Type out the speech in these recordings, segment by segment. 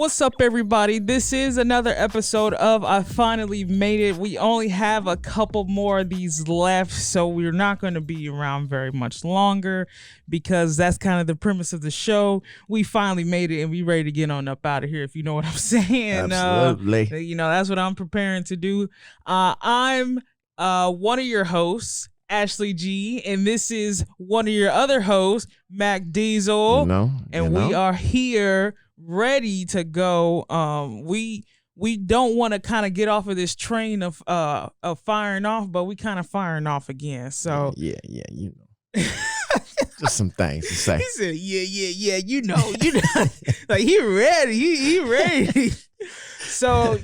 What's up, everybody? This is another episode of I Finally Made It. We only have a couple more of these left, so we're not going to be around very much longer because that's kind of the premise of the show. We finally made it, and we ready to get on up out of here, if you know what I'm saying. Absolutely. That's what I'm preparing to do. I'm one of your hosts, Ashley G, and this is one of your other hosts, Mac Diesel. We are here ready to go. We don't want to kind of get off of this train of firing off, but we kind of firing off again. So yeah, just some things to say. He said, yeah, you know, like he ready, he ready. So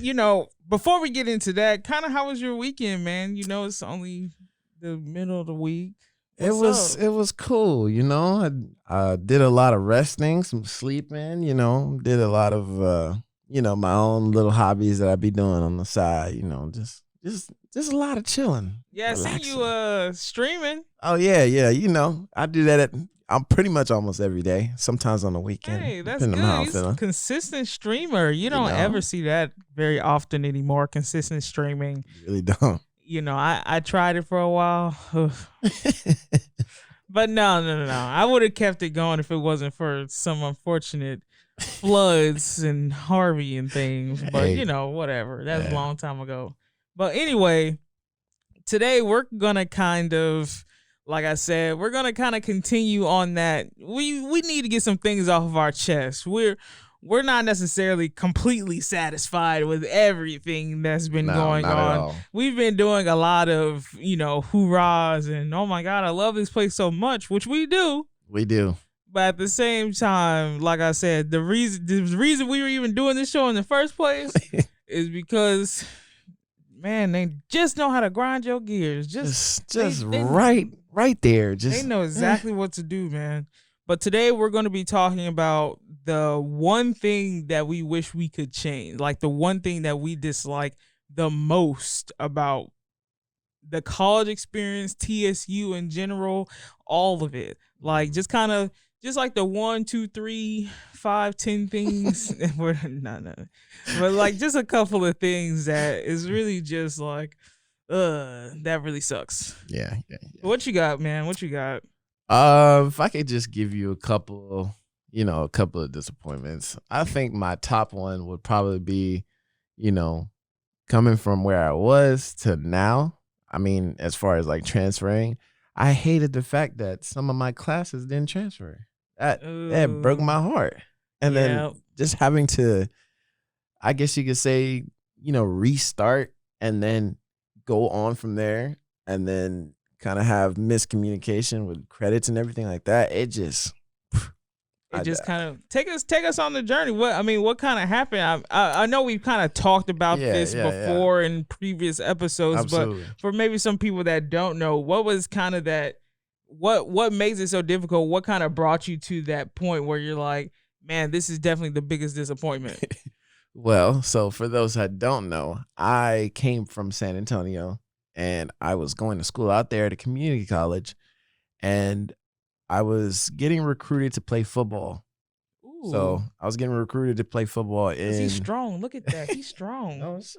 before we get into that, kind of how was your weekend, man? It's only the middle of the week. It was cool, I did a lot of resting, some sleeping, did a lot of my own little hobbies that I be doing on the side, just a lot of chilling. Yeah, I see you streaming. Oh yeah, I do that I'm pretty much almost every day, sometimes on the weekend. Hey, that's good. He's a consistent streamer. You don't ever see that very often anymore, consistent streaming. You really don't. I tried it for a while. But no. I would have kept it going if it wasn't for some unfortunate floods and Harvey and things. But, whatever. That's a long time ago. But anyway, today we're going to kind of, like I said, we're going to kind of continue on that. We need to get some things off of our chest. We're not necessarily completely satisfied with everything that's been going on. We've been doing a lot of, hoorahs and, oh my God, I love this place so much, which we do. We do. But at the same time, like I said, the reason we were even doing this show in the first place is because, man, they just know how to grind your gears. Right there. They know exactly what to do, man. But today we're going to be talking about the one thing that we wish we could change, like the one thing that we dislike the most about the college experience, TSU in general, all of it. Like just like the 1, 2, 3, 5, 10 things. No. But like just a couple of things that is really just like, that really sucks. Yeah. What you got, man? What you got? If I could just give you a couple of disappointments, I think my top one would probably be, coming from where I was to now. I mean, as far as like transferring, I hated the fact that some of my classes didn't transfer. That broke my heart. And then just having to, I guess you could say, restart and then go on from there and then kind of have miscommunication with credits and everything like that. It just kind of take us on the journey. What kind of happened? I know we've kind of talked about this before in previous episodes. Absolutely. But for maybe some people that don't know, what was kind of that? What makes it so difficult? What kind of brought you to that point where you're like, man, this is definitely the biggest disappointment? Well, so for those that don't know, I came from San Antonio. And I was going to school out there at a community college, and I was getting recruited to play football. Ooh. So I was getting recruited to play football. He's strong. Look at that. He's strong. No, it's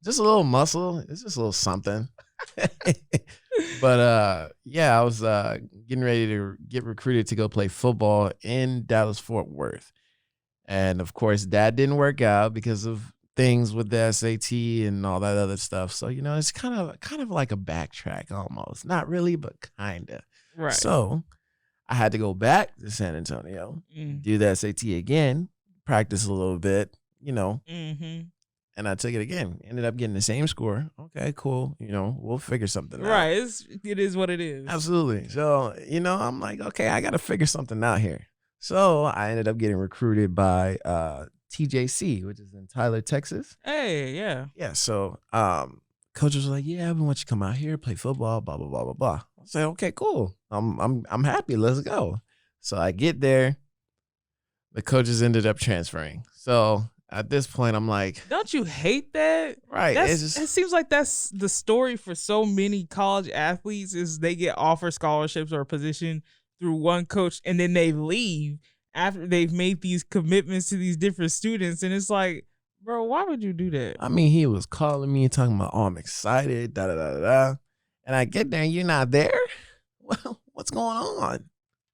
just a little muscle. It's just a little something. But I was getting ready to get recruited to go play football in Dallas-Fort Worth. And of course, that didn't work out because of things with the SAT and all that other stuff. So, it's kind of like a backtrack almost. Not really, but kind of. Right. So I had to go back to San Antonio, do the SAT again, practice a little bit, Mm-hmm. And I took it again. Ended up getting the same score. Okay, cool. We'll figure something out. Right. It is what it is. Absolutely. So, I'm like, okay, I got to figure something out here. So I ended up getting recruited by TJC, which is in Tyler, Texas. Hey, yeah. Yeah, so coaches were like, yeah, we want you to come out here, play football, blah, blah, blah, blah, blah. I said, okay, cool. I'm happy. Let's go. So I get there. The coaches ended up transferring. So at this point, I'm like, don't you hate that? Right. It seems like that's the story for so many college athletes is they get offered scholarships or a position through one coach and then they leave. after they've made these commitments to these different students, and it's like, bro, why would you do that? I mean, he was calling me talking about, oh, I'm excited, da da da da. And I get there and you're not there? Well, what's going on?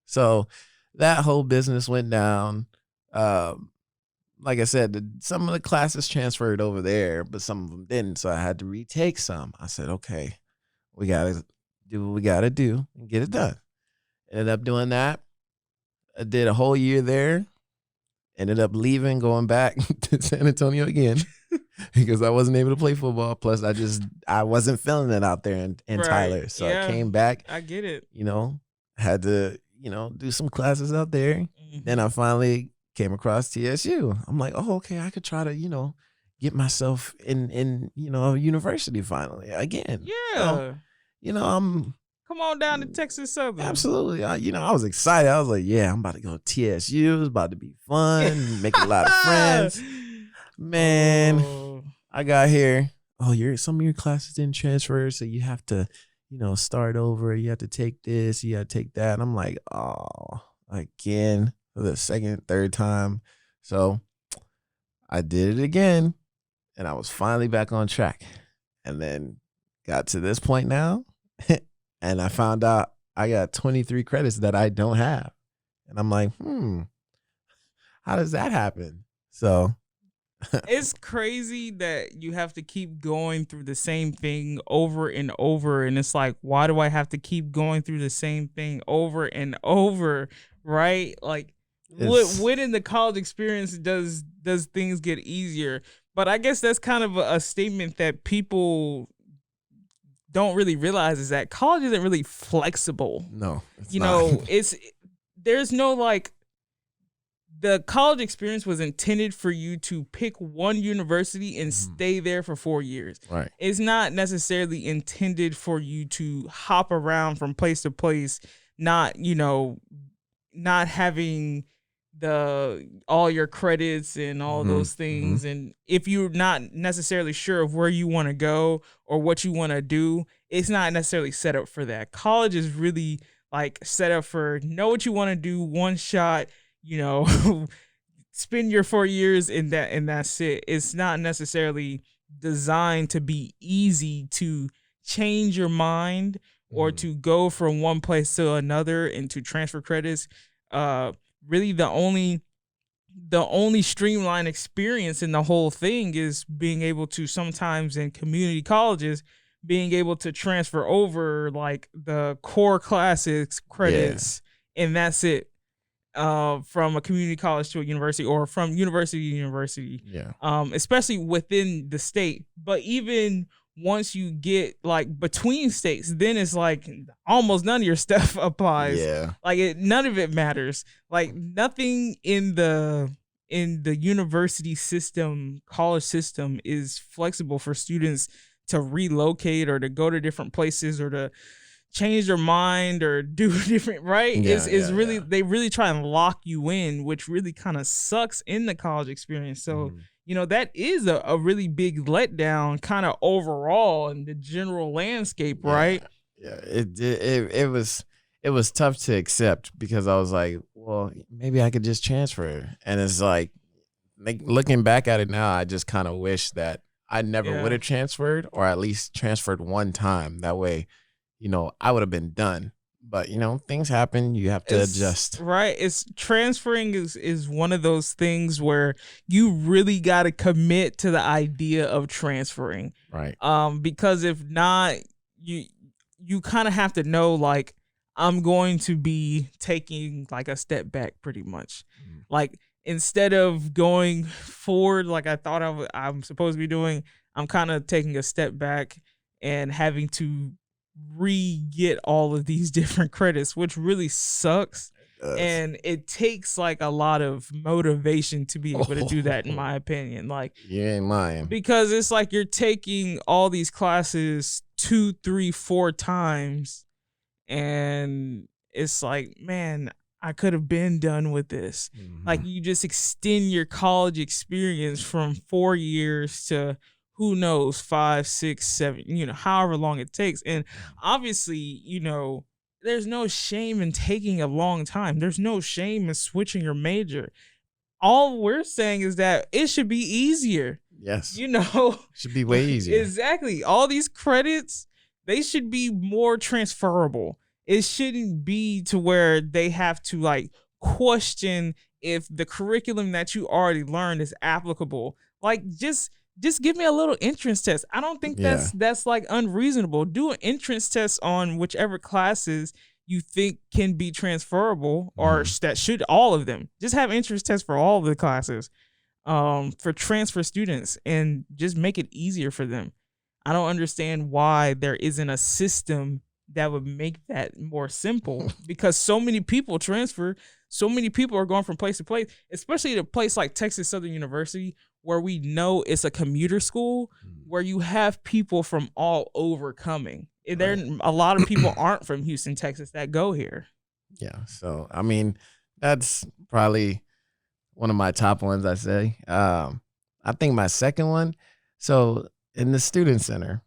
So that whole business went down. Like I said, some of the classes transferred over there, but some of them didn't. So I had to retake some. I said, okay, we got to do what we got to do and get it done. Ended up doing that. I did a whole year there. Ended up leaving, going back to San Antonio again because I wasn't able to play football. Plus, I wasn't feeling it out there in Right. Tyler. So Yeah. I came back. I get it. Had to, do some classes out there. Mhm. Then I finally came across TSU. I'm like, oh, okay, I could try to, get myself in a university finally again. Yeah. So, I'm Come on down to Texas Southern. absolutely. I was excited. I was like, yeah, I'm about to go to TSU. It's about to be fun, make a lot of friends. Man, Oh. I got here. Oh, some of your classes didn't transfer, so you have to, start over. You have to take this, you have to take that. And I'm like, oh, again, for the second, third time. So I did it again, and I was finally back on track. And then got to this point now. And I found out I got 23 credits that I don't have. And I'm like, how does that happen? So it's crazy that you have to keep going through the same thing over and over. And it's like, why do I have to keep going through the same thing over and over? Right? Like, when in the college experience does things get easier? But I guess that's kind of a statement that people don't really realize, is that college isn't really flexible. No, it's not. There's no like, the college experience was intended for you to pick one university and stay there for 4 years. Right. It's not necessarily intended for you to hop around from place to place, not having all your credits and all those things. And if you're not necessarily sure of where you want to go or what you want to do, it's not necessarily set up for that. College is really like set up for know what you want to do, one shot, spend your 4 years in that, and that's it. It's not necessarily designed to be easy to change your mind or to go from one place to another and to transfer credits. Really the only streamlined experience in the whole thing is being able to, sometimes in community colleges, being able to transfer over like the core classes credits, and that's it. From a community college to a university, or from university to university. Yeah. Especially within the state. But even once you get like between states, then it's like almost none of your stuff applies. Yeah. Like none of it matters. Like nothing in the university system, college system, is flexible for students to relocate or to go to different places or to change their mind or do different, right? They really try and lock you in, which really kind of sucks in the college experience. So that is a really big letdown kind of overall in the general landscape, right? Yeah, it was tough to accept, because I was like, well, maybe I could just transfer. And it's like looking back at it now, I just kind of wish that I never would have transferred, or at least transferred one time. That way, I would have been done. But, things happen. You have to adjust. Right. Transferring is one of those things where you really got to commit to the idea of transferring. Right. Because if not, you kind of have to know, like, I'm going to be taking like a step back pretty much. Like, instead of going forward like I thought I'm supposed to be doing, I'm kind of taking a step back and having to re-get all of these different credits, which really sucks. And it takes like a lot of motivation to be able to do that, in my opinion. Like, you ain't lying. Because it's like you're taking all these classes 2, 3, 4 times, and it's like, man, I could have been done with this. Like, you just extend your college experience from 4 years to, who knows, 5, 6, 7, however long it takes. And obviously, there's no shame in taking a long time. There's no shame in switching your major. All we're saying is that it should be easier. Yes. You know, should be way easier. Exactly. All these credits, they should be more transferable. It shouldn't be to where they have to like question if the curriculum that you already learned is applicable. Like just give me a little entrance test. I don't think that's like unreasonable. Do an entrance test on whichever classes you think can be transferable, or that should, all of them. Just have entrance tests for all of the classes, for transfer students, and just make it easier for them. I don't understand why there isn't a system that would make that more simple, because so many people transfer. So many people are going from place to place, especially at a place like Texas Southern University, where we know it's a commuter school, where you have people from all over coming. There, a lot of people aren't from Houston, Texas, that go here. Yeah. So, I mean, that's probably one of my top ones, I say. I think my second one, so in the student center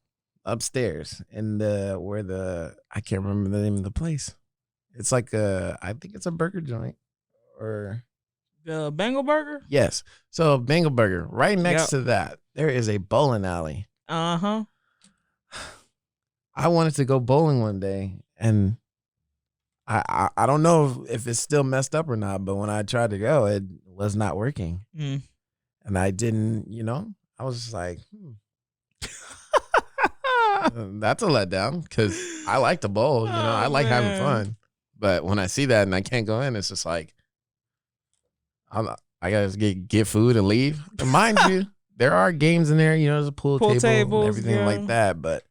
upstairs, in I can't remember the name of the place. It's like I think it's a burger joint, or the Bengal Burger. Yes. So Bengal Burger, right next to that, there is a bowling alley. I wanted to go bowling one day, and I don't know if it's still messed up or not, but when I tried to go, it was not working, and I didn't. I was just like, that's a letdown, because I like to bowl. I like having fun. But when I see that and I can't go in, it's just like, I gotta get food and leave. And mind you, there are games in there. There's a pool table and everything like that. But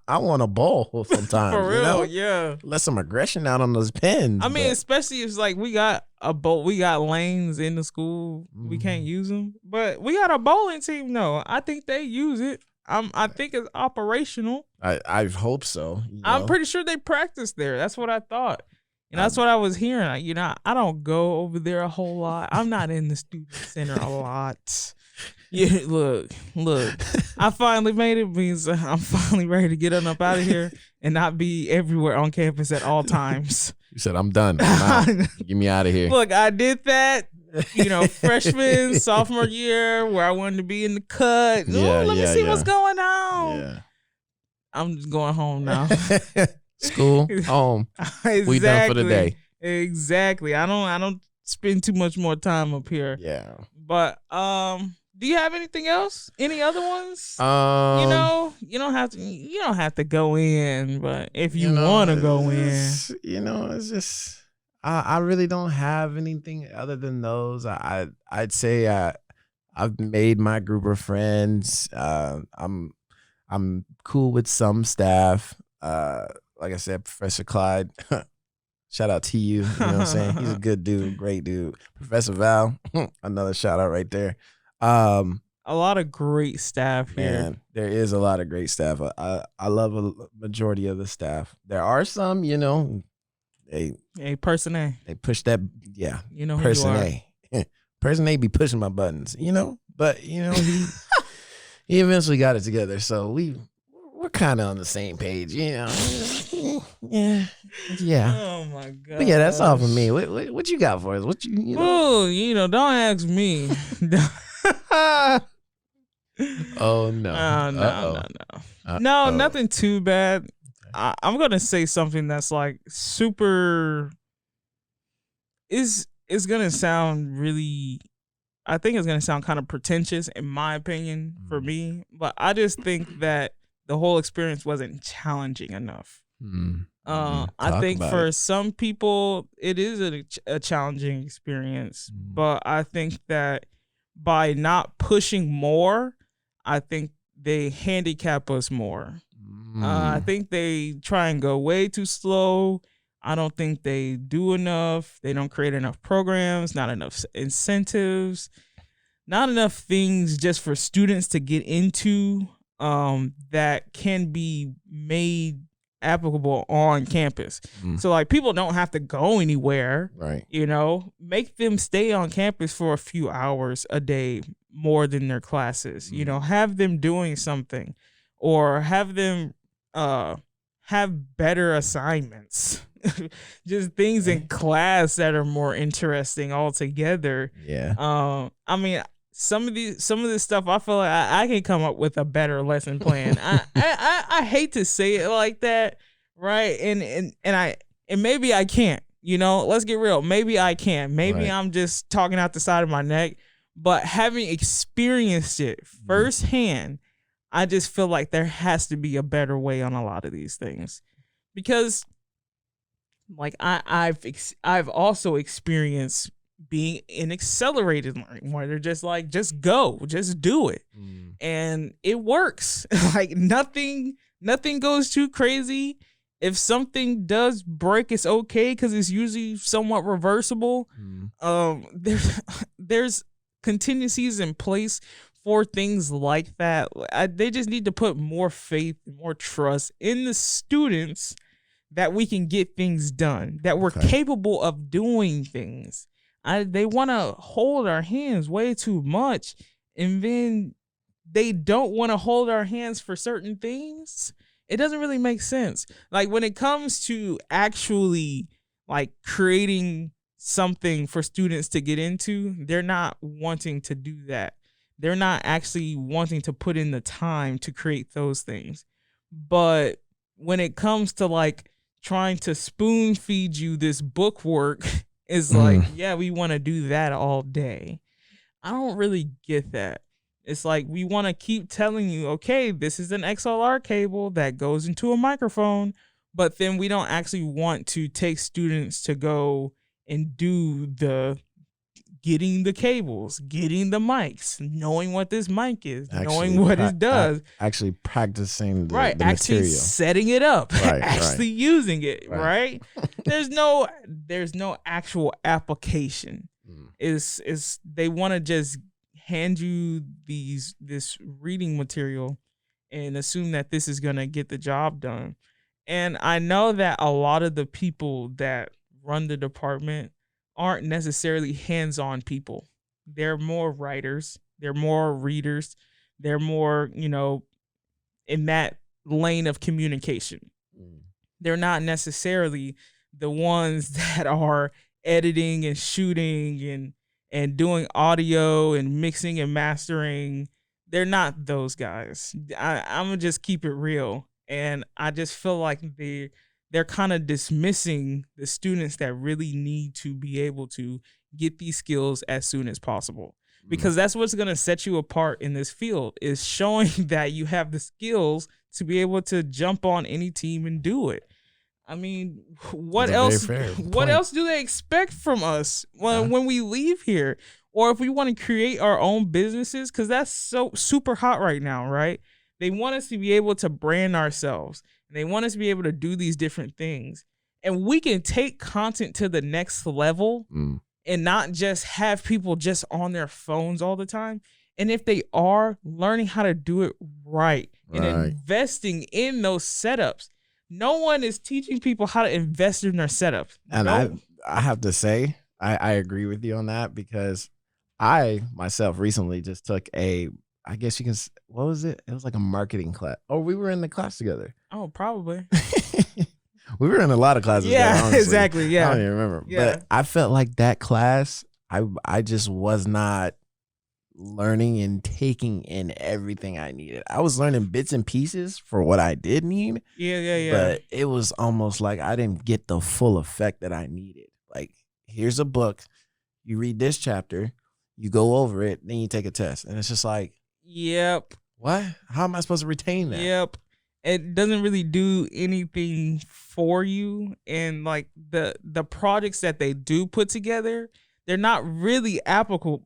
I want to bowl sometimes. For real, yeah. Let some aggression out on those pins. I mean, especially if it's like we got lanes in the school, we can't use them, but we got a bowling team. No, I think they use it. I think it's operational. I hope so. I'm pretty sure they practice there. That's what I thought. That's what I was hearing. I don't go over there a whole lot. I'm not in the student center a lot. Yeah, look. I finally made it, means I'm finally ready to get up out of here and not be everywhere on campus at all times. You said, I'm done. I'm out. Get me out of here. Look, I did that. Freshman, sophomore year, where I wanted to be in the cut. Let me see what's going on. Yeah. I'm just going home now. School, home. Exactly. We done for the day. Exactly. I don't spend too much more time up here. Yeah. But do you have anything else? Any other ones? You don't have to go in, but if you want to go in, it's just. I really don't have anything other than those. I'd say I've made my group of friends. I'm cool with some staff. Like I said, Professor Clyde, shout out to you. You know what I'm saying? He's a good dude, great dude. Professor Val, another shout out right there. A lot of great staff here. Man, there is a lot of great staff. I love a majority of the staff. There are some, person A. They push that, person A. Person A be pushing my buttons, but he eventually got it together. So we're kind of on the same page, Yeah. Oh my god. But yeah, that's all for me. What you got for us? What you Oh, don't ask me. Oh no. No, nothing too bad. I'm gonna say something that's like super. Is gonna sound really. I think it's gonna sound kind of pretentious, in my opinion, for me. But I just think that the whole experience wasn't challenging enough. I think for some people it is a challenging experience, but I think that by not pushing more, I think they handicap us more. I think they try and go way too slow. I don't think they do enough. They don't create enough programs, not enough incentives, not enough things just for students to get into that can be made applicable on campus. So like people don't have to go anywhere, right? Make them stay on campus for a few hours a day more than their classes. Have them doing something, or have them have better assignments. Just things in class that are more interesting altogether. Yeah. I mean, some of this stuff, I feel like I can come up with a better lesson plan. I hate to say it like that, right? And maybe I can't. Let's get real. Maybe I can. Maybe I'm just talking out the side of my neck. But having experienced it firsthand, I just feel like there has to be a better way on a lot of these things, because like I've also experienced being in accelerated learning where they're just like, just go, just do it. And it works. Like nothing goes too crazy. If something does break, it's okay because it's usually somewhat reversible. There's contingencies in place for things like that. They just need to put more faith, more trust in the students that we can get things done, that we're capable of doing things. They want to hold our hands way too much, and then they don't want to hold our hands for certain things. It doesn't really make sense. Like when it comes to actually like creating something for students to get into, they're not wanting to do that. They're not actually wanting to put in the time to create those things. But when it comes to like trying to spoon feed you this book work, is like, yeah, we want to do that all day. I don't really get that. It's like we want to keep telling you, okay, this is an XLR cable that goes into a microphone, but then we don't actually want to take students to go and do the getting the cables, getting the mics, knowing what this mic is, knowing what it does. Actually practicing the actually material. Setting it up, actually using it, right? There's no actual application. Is they want to just hand you this reading material and assume that this is going to get the job done. And I know that a lot of the people that run the department aren't necessarily hands-on people. They're more writers. They're more readers. They're more, in that lane of communication. They're not necessarily the ones that are editing and shooting and doing audio and mixing and mastering. They're not those guys. I'm going to just keep it real. And I just feel like they're kind of dismissing the students that really need to be able to get these skills as soon as possible. Because that's what's going to set you apart in this field, is showing that you have the skills to be able to jump on any team and do it. I mean, what else do they expect from us when we leave here? Or if we want to create our own businesses, because that's so super hot right now, right? They want us to be able to brand ourselves. And they want us to be able to do these different things. And we can take content to the next level and not just have people just on their phones all the time. And if they are learning how to do it right and investing in those setups, no one is teaching people how to invest in their setups. And I have to say, I agree with you on that, because I myself recently just took I guess you can, what was it? It was like a marketing class. Oh, we were in the class together. Oh, probably. We were in a lot of classes. Yeah, together, exactly. Yeah. I don't even remember. Yeah. But I felt like that class, I just was not learning and taking in everything I needed. I was learning bits and pieces for what I did need. Yeah. But it was almost like I didn't get the full effect that I needed. Like, here's a book. You read this chapter. You go over it. Then you take a test. And it's just like, yep. What? How am I supposed to retain that? Yep. It doesn't really do anything for you. And like the projects that they do put together, they're not really applicable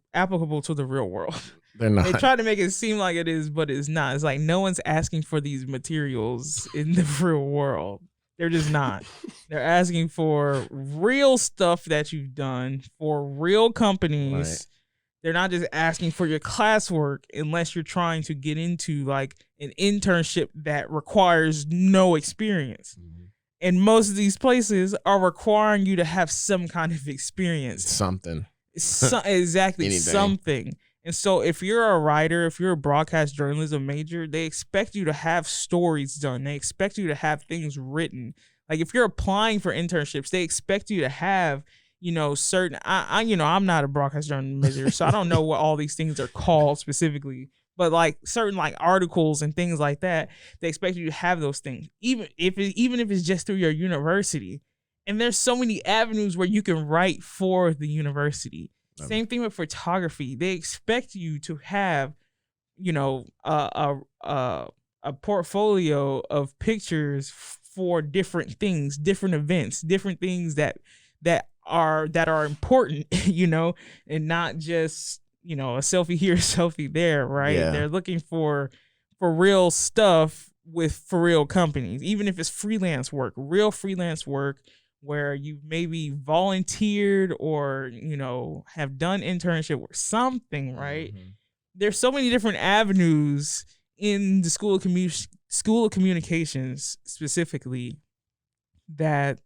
to the real world. They're not. They try to make it seem like it is, but it's not. It's like no one's asking for these materials in the real world. They're just not. They're asking for real stuff that you've done for real companies. Right. They're not just asking for your classwork unless you're trying to get into like an internship that requires no experience. And most of these places are requiring you to have some kind of experience. Something. Exactly. Anything. Something. And so if you're a writer, if you're a broadcast journalism major, they expect you to have stories done. They expect you to have things written. Like if you're applying for internships, they expect you to have, certain, I'm not a broadcast journalism major, so I don't know what all these things are called specifically, but like certain like articles and things like that, they expect you to have those things, even if it's just through your university. And there's so many avenues where you can write for the university. Same thing with photography. They expect you to have, a portfolio of pictures for different things, different events, different things that are important, and not just, a selfie here, a selfie there, right? Yeah. They're looking for real stuff for real companies, even if it's freelance work, real freelance work, where you maybe volunteered or, have done internship or something, right? Mm-hmm. There's so many different avenues in the School of Communications specifically that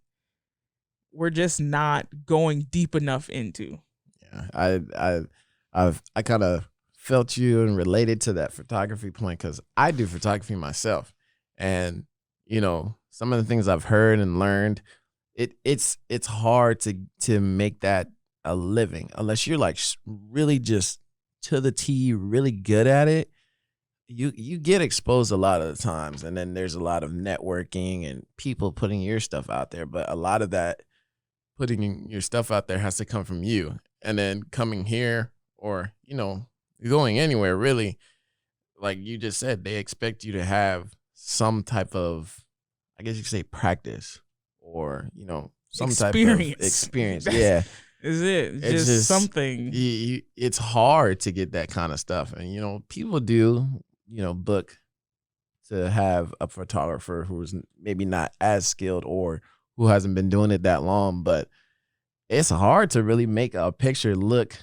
we're just not going deep enough into. Yeah, I kind of felt you and related to that photography point because I do photography myself, and some of the things I've heard and learned. It's hard to make that a living unless you're like really just to the T, really good at it. You get exposed a lot of the times, and then there's a lot of networking and people putting your stuff out there. But a lot of that putting your stuff out there has to come from you, and then coming here or going anywhere really, like you just said, they expect you to have some type of, I guess you could say, practice. Or some type of experience. Yeah, is it just something? It's hard to get that kind of stuff, and people do book to have a photographer who's maybe not as skilled or who hasn't been doing it that long. But it's hard to really make a picture look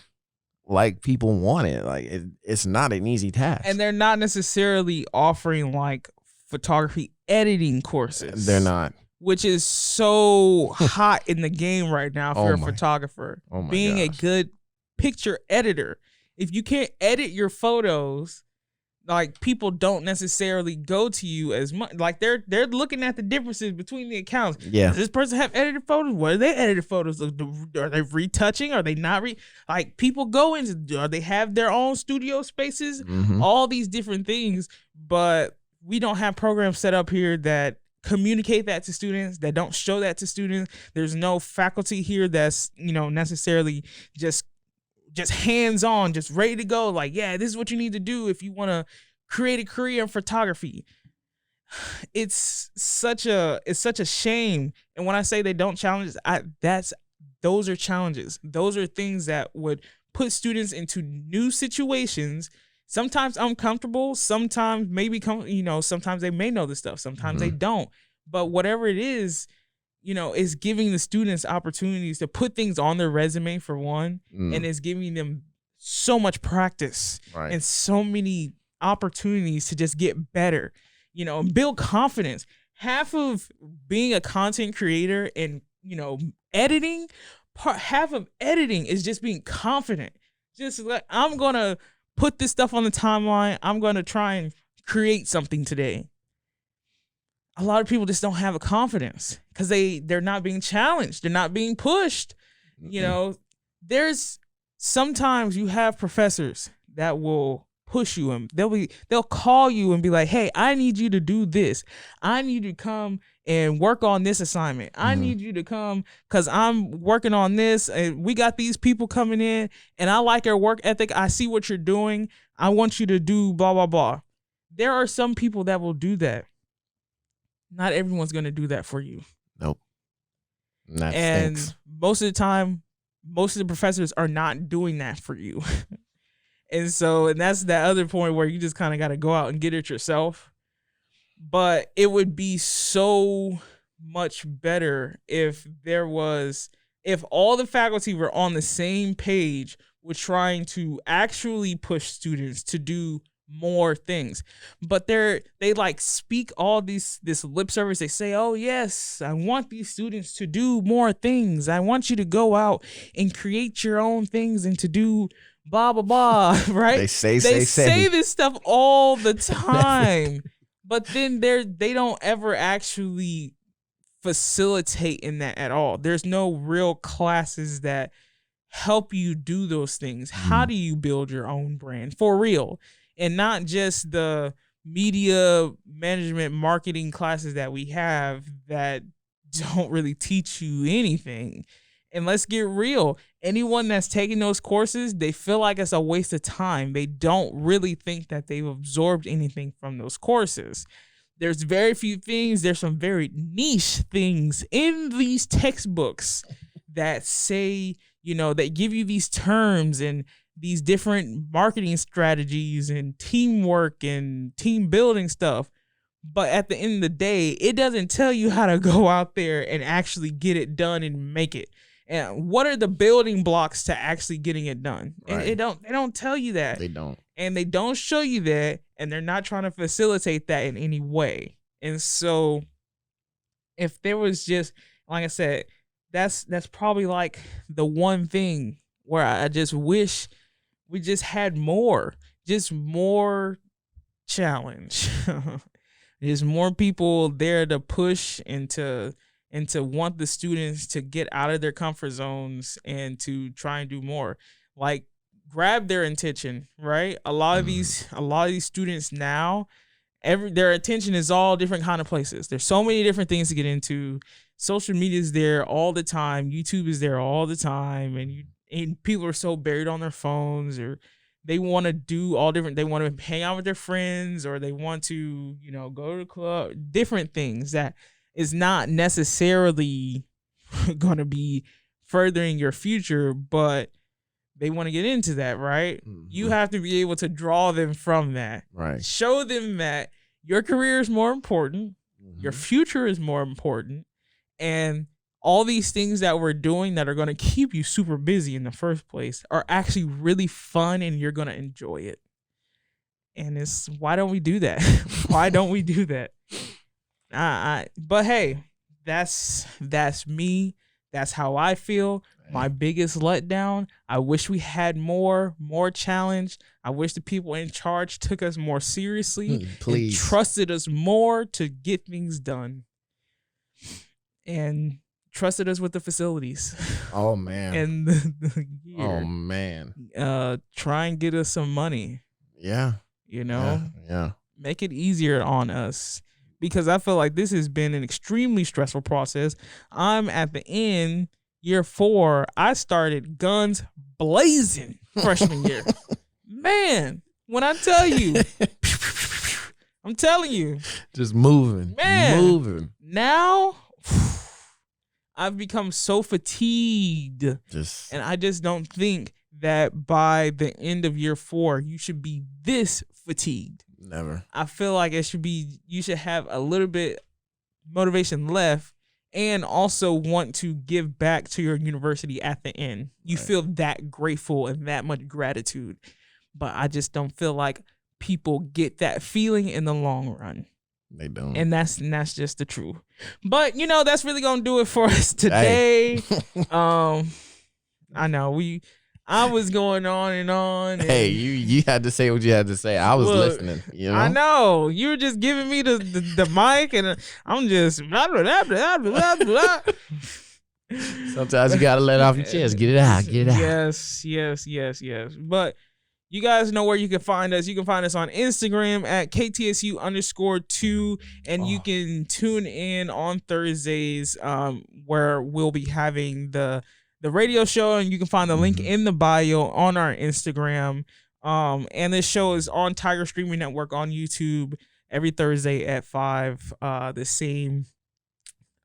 like people want it. Like it's not an easy task, and they're not necessarily offering like photography editing courses. They're not. Which is so hot in the game right now if you're a photographer. Being a good picture editor. If you can't edit your photos, like people don't necessarily go to you as much. Like they're looking at the differences between the accounts. Yeah. Does this person have edited photos? What are they edited photos? Are they retouching? Are they not like people go into, are they have their own studio spaces? Mm-hmm. All these different things, but we don't have programs set up here that communicate that to students, that don't show that to students. There's no faculty here that's necessarily just hands-on, just ready to go, like, yeah, this is what you need to do if you want to create a career in photography. It's such a shame. And when I say they don't challenge, those are challenges. Those are things that would put students into new situations, sometimes uncomfortable, sometimes maybe sometimes they may know the stuff, sometimes they don't. But whatever it is giving the students opportunities to put things on their resume for one, and it's giving them so much practice and so many opportunities to just get better, and build confidence. Half of being a content creator and editing, half of editing is just being confident. Just like, I'm gonna put this stuff on the timeline. I'm going to try and create something today. A lot of people just don't have a confidence because they're not being challenged. They're not being pushed. There's sometimes you have professors that will push you and they'll call you and be like, hey, I need you to do this. I need you to come and work on this assignment. I need you to come because I'm working on this and we got these people coming in and I like your work ethic. I see what you're doing. I want you to do blah, blah, blah. There are some people that will do that. Not everyone's going to do that for you. Nope. That and stinks. Most of the time, most of the professors are not doing that for you. And that's that other point where you just kind of got to go out and get it yourself. But it would be so much better if all the faculty were on the same page with trying to actually push students to do more things. But they like speak all this lip service. They say, oh yes, I want these students to do more things. I want you to go out and create your own things and to do blah blah blah, right? They say this stuff all the time, but then they don't ever actually facilitate in that at all. There's no real classes that help you do those things. How do you build your own brand for real? And not just the media management marketing classes that we have that don't really teach you anything. And let's get real. Anyone that's taking those courses, they feel like it's a waste of time. They don't really think that they've absorbed anything from those courses. There's very few things. There's some very niche things in these textbooks that say, you know, that give you these terms and these different marketing strategies and teamwork and team building stuff. But at the end of the day, it doesn't tell you how to go out there and actually get it done and make it. And what are the building blocks to actually getting it done? Right. And they don't tell you that. They don't. And they don't show you that, and they're not trying to facilitate that in any way. And so if there was just, like I said, that's probably like the one thing where I just wish we just had more challenge. There's more people there to push and to want the students to get out of their comfort zones and to try and do more. Like, grab their attention, right? A lot of these students now, their attention is all different kind of places. There's so many different things to get into. Social media is there all the time. YouTube is there all the time, and people are so buried on their phones, or they want to do all different. They want to hang out with their friends, or they want to, you know, go to the club. Different things that is not necessarily going to be furthering your future, but they want to get into that, right? Mm-hmm. You have to be able to draw them from that. Right. Show them that your career is more important, your future is more important, and all these things that we're doing that are going to keep you super busy in the first place are actually really fun, and you're going to enjoy it. And why don't we do that? Why don't we do that? But hey, that's me. That's how I feel. My biggest letdown. I wish we had more challenge. I wish the people in charge took us more seriously. Please. And trusted us more to get things done. And trusted us with the facilities. Oh man. And the gear. Oh man. Try and get us some money. Yeah. You know? Yeah. Make it easier on us. Because I feel like this has been an extremely stressful process. I'm at the end, year 4. I started guns blazing freshman year. Man, when I tell you, I'm telling you. Just moving. Man. Moving. Now, I've become so fatigued. And I just don't think that by the end of year 4, you should be this fatigued. Never. I feel like you should have a little bit motivation left and also want to give back to your university at the end. You feel that grateful and that much gratitude. But I just don't feel like people get that feeling in the long run. They don't. And that's just the truth. But, you know, that's really going to do it for us today. Hey. I know I was going on and on. And hey, you had to say what you had to say. I was listening. You know? I know. You were just giving me the mic, and I'm just blah, blah, blah, blah, blah. Sometimes you got to let off your chest. Get it out. Get it out. Yes. But you guys know where you can find us. You can find us on Instagram at KTSU_2, and you can tune in on Thursdays where we'll be having the radio show, and you can find the link in the bio on our Instagram. And this show is on Tiger Streaming Network on YouTube every Thursday at 5. The same.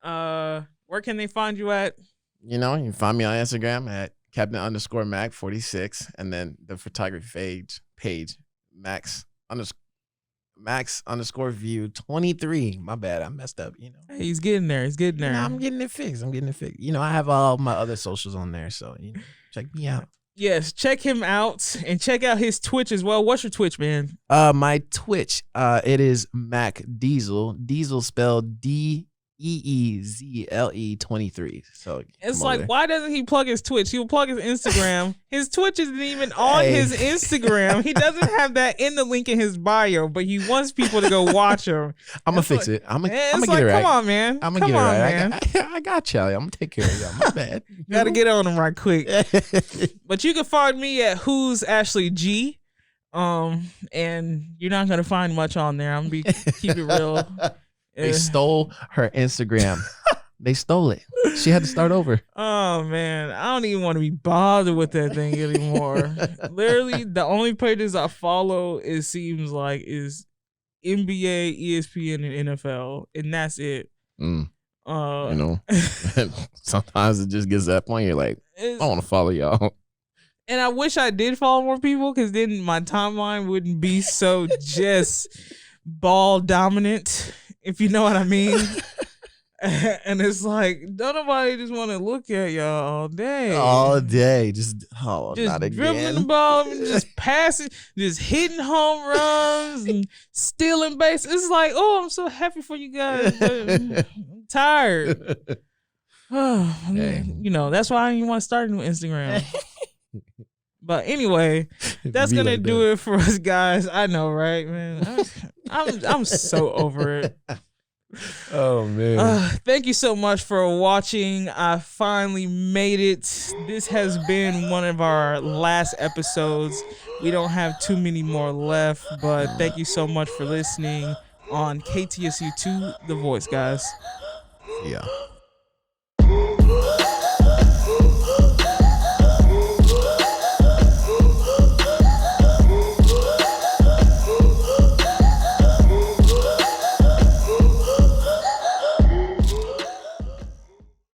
Where can they find you at? You know, you can find me on Instagram at Captain_Mac46, and then the photography page Max_view 23. My bad, I messed up. You know, hey, he's getting there. You know, I'm getting it fixed. You know, I have all my other socials on there, so you know, check me out. Yes, check him out and check out his Twitch as well. What's your Twitch, man? My Twitch, it is Mac Diesel. Diesel spelled DEEZEL. EEZLE23. So It's come over like, there. why doesn't he plug his Twitch? He'll plug his Instagram. His Twitch isn't even on his Instagram. He doesn't have that in the link in his bio, but he wants people to go watch him. I'm gonna fix it. I'm gonna get like, it right. Come on, man. I'm gonna come get it on, right. man. I got you. I'm gonna take care of you. My bad. Gotta get on him right quick. But you can find me at Who's Ashley G. And you're not gonna find much on there. I'm gonna keep it real. They stole her Instagram. They stole it. She had to start over. Oh man, I don't even want to be bothered with that thing anymore. Literally, the only pages I follow, it seems like, is NBA, ESPN, and NFL, and that's it. You know, sometimes it just gets to that point. You're like, I want to follow y'all. And I wish I did follow more people, because then my timeline wouldn't be so just ball dominant, if you know what I mean. And it's like, don't nobody just want to look at y'all all day. All day. Just not dribbling again. the ball, and just passing, just hitting home runs and stealing bases. It's like, oh, I'm so happy for you guys, but I'm tired. You know, that's why I didn't want to start a new Instagram. But anyway, that's gonna do it for us, guys. I know, right, man? I'm so over it. Oh man. Thank you so much for watching. I finally made it. This has been one of our last episodes. We don't have too many more left, but thank you so much for listening on KTSU2 The Voice, guys. Yeah.